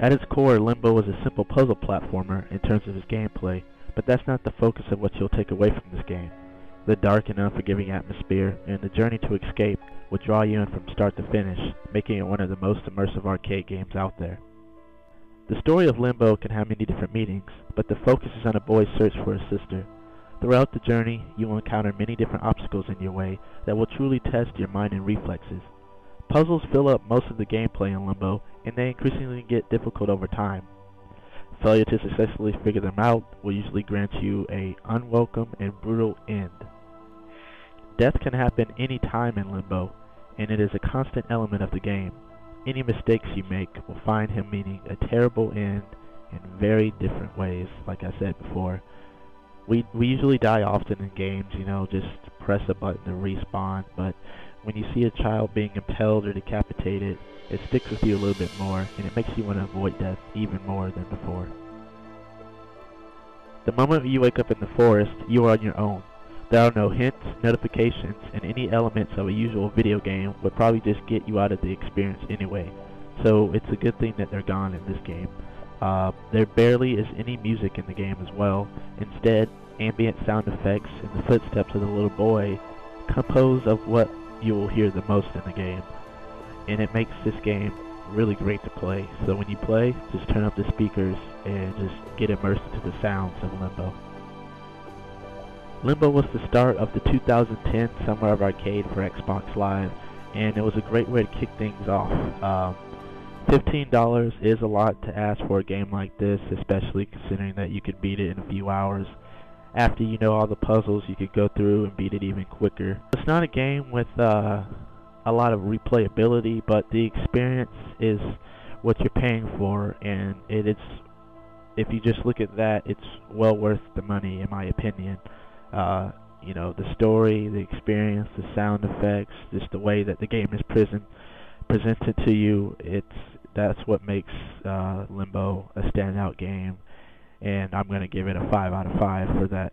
At its core, Limbo is a simple puzzle platformer in terms of its gameplay, but that's not the focus of what you'll take away from this game. The dark and unforgiving atmosphere and the journey to escape will draw you in from start to finish, making it one of the most immersive arcade games out there. The story of Limbo can have many different meanings, but the focus is on a boy's search for his sister. Throughout the journey, you will encounter many different obstacles in your way that will truly test your mind and reflexes. Puzzles fill up most of the gameplay in Limbo, and they increasingly get difficult over time. Failure to successfully figure them out will usually grant you an unwelcome and brutal end. Death can happen any time in Limbo, and it is a constant element of the game. Any mistakes you make will find him meaning a terrible end in very different ways, like I said before. We usually die often in games, just press a button to respawn, but when you see a child being impaled or decapitated, it sticks with you a little bit more, and it makes you want to avoid death even more than before. The moment you wake up in the forest, you are on your own. There are no hints, notifications, and any elements of a usual video game would probably just get you out of the experience anyway, so it's a good thing that they're gone in this game. There barely is any music in the game as well. Instead, ambient sound effects and the footsteps of the little boy compose of what you will hear the most in the game, and it makes this game really great to play. So when you play, just turn up the speakers and just get immersed into the sounds of Limbo. Limbo was the start of the 2010 Summer of Arcade for Xbox Live, and it was a great way to kick things off. $15 is a lot to ask for a game like this, especially considering that you could beat it in a few hours. After you know all the puzzles, you could go through and beat it even quicker. It's not a game with a lot of replayability, but the experience is what you're paying for, and it's, if you just look at that, it's well worth the money in my opinion. The story, the experience, the sound effects, just the way that the game is presented to you, that's what makes Limbo a standout game, and I'm going to give it a 5 out of 5 for that.